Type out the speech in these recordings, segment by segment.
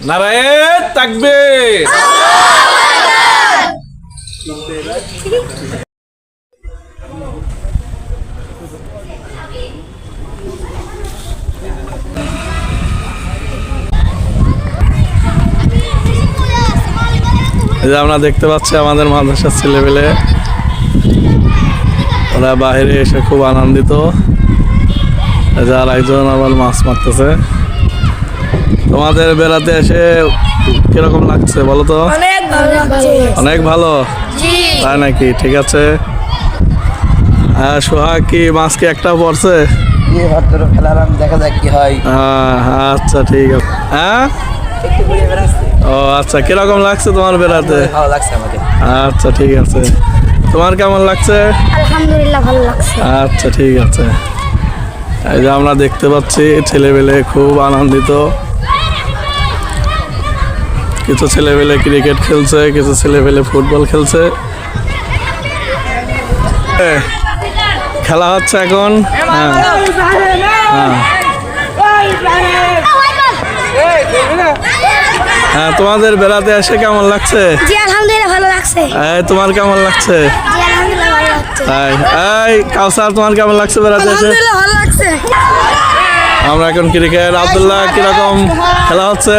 নারায়ে তাকবীর। আমরা দেখতে পাচ্ছি আমাদের মাদ্রাসার ছেলেপেলে ওরা বাইরে এসে খুব আনন্দিত। যার একজন আবার মাছ মারতেছে। তোমাদের বেড়াতে এসে কিরকম লাগছে বলো তো? অনেক ভালো, তাই নাকি? ঠিক আছে। সোহাগ কি মাছ কি একটা পড়ছে? দেখা যাক কি হয়। আচ্ছা ঠিক আছে। হ্যাঁ ও আচ্ছা, কিরকম লাগছে তোমার বেড়াতে? ভালো লাগছে আমাকে। আচ্ছা ঠিক আছে, তোমার কেমন লাগছে? আলহামদুলিল্লাহ ভালো লাগছে। আচ্ছা ঠিক আছে। এই যে আমরা দেখতে পাচ্ছি ছেলেবেলে খুব আনন্দিত। কিছু ছেলেবেলে ক্রিকেট খেলছে, কিছু ছেলেবেলে ফুটবল খেলছে। খেলা হচ্ছে এখন। হ্যাঁ হ্যাঁ, তোমাদের বেড়াতে এসে কেমন লাগছে? জি আলহামদুলিল্লাহ ভালো লাগছে। তোমার কেমন লাগছে? জি আলহামদুলিল্লাহ ভালো লাগছে। তাই এই কাউসার, তোমার কেমন লাগছে বেড়াতে এসে? আলহামদুলিল্লাহ ভালো লাগছে। আমরা এখন ক্রিকেট। আব্দুল্লাহ, কিরকম খেলা হচ্ছে?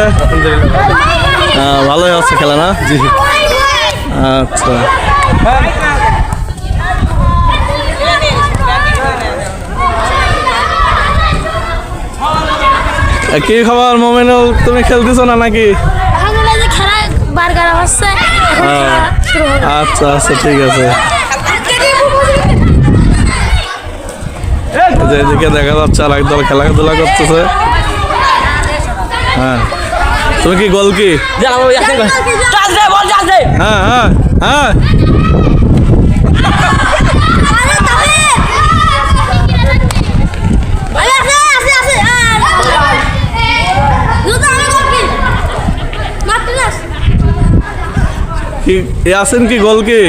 ভালোই হচ্ছে খেলা না? জি আচ্ছা। কি খবর মোমিনুল, তুমি খেলতেছো না নাকি? আচ্ছা আচ্ছা ঠিক আছে। এদিকে দেখা যাচ্ছে আর একদল খেলাধুলা করতেছে। হ্যাঁ, তুমি কি গোল কি? হ্যাঁ হ্যাঁ হ্যাঁ, ইয়াসিন কি গোল কি?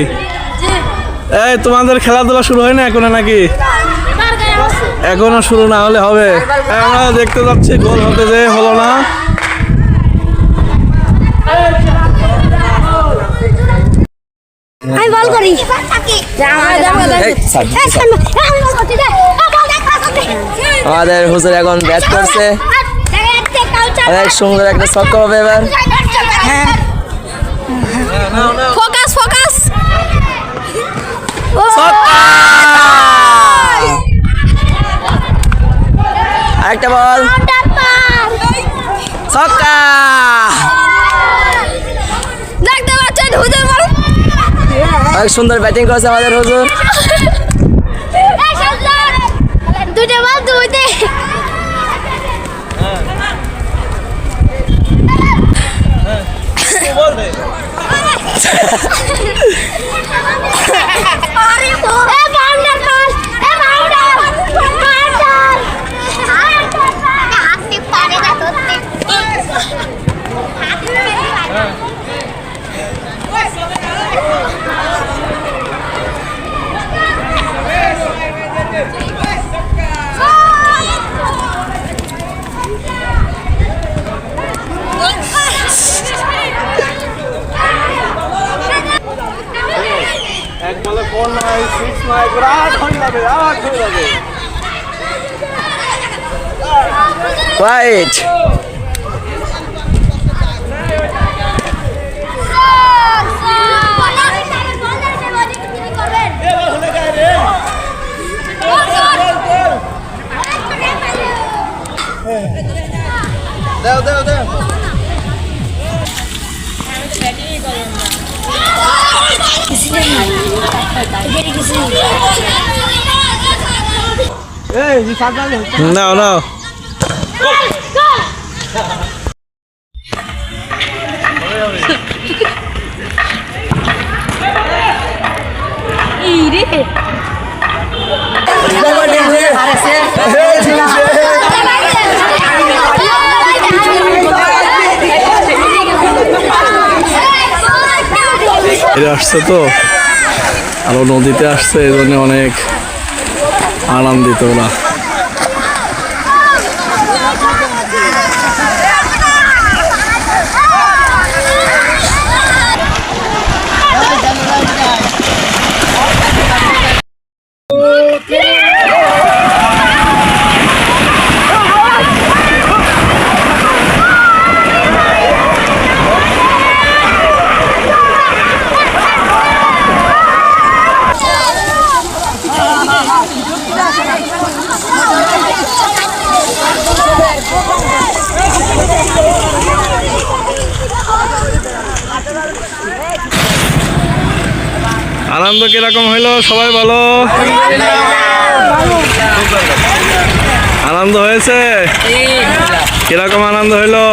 এই তোমাদের খেলাধুলা শুরু হয় না এখনো নাকি? এখনো শুরু না হলে হবে? আমরা দেখতে যাচ্ছি গোল হতে যে হলো না। আমি বল করি। আমাদের হুজুর এখন ব্যাট করছে, অনেক সুন্দর একটা ছক্কা হবে এবার। Focus focus. আরেকটা বল, ছক্কা। দেখতে পাচ্ছেন হুজুর বল অনেক সুন্দর ব্যাটিং করেছে আমাদের হুজুর। দুটো বল দুইতে। এক বলে 4 নাই 6 নাই 8 হয়ে যাবে, 8 হয়ে যাবে। রাইট। দাও দাও দাও। নাও নাও। এরা আসছে তো আরো নদীতে আসছে এই জন্য অনেক আনন্দিত ওরা। আনন্দ কিরকম হইলো সবাই বলো? আনন্দ হয়েছে? কিরকম আনন্দ হইলো?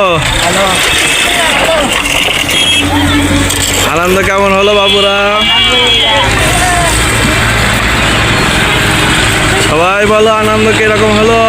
আনন্দ কেমন হলো বাবুরা? সবাই বলো আনন্দ কিরকম হলো?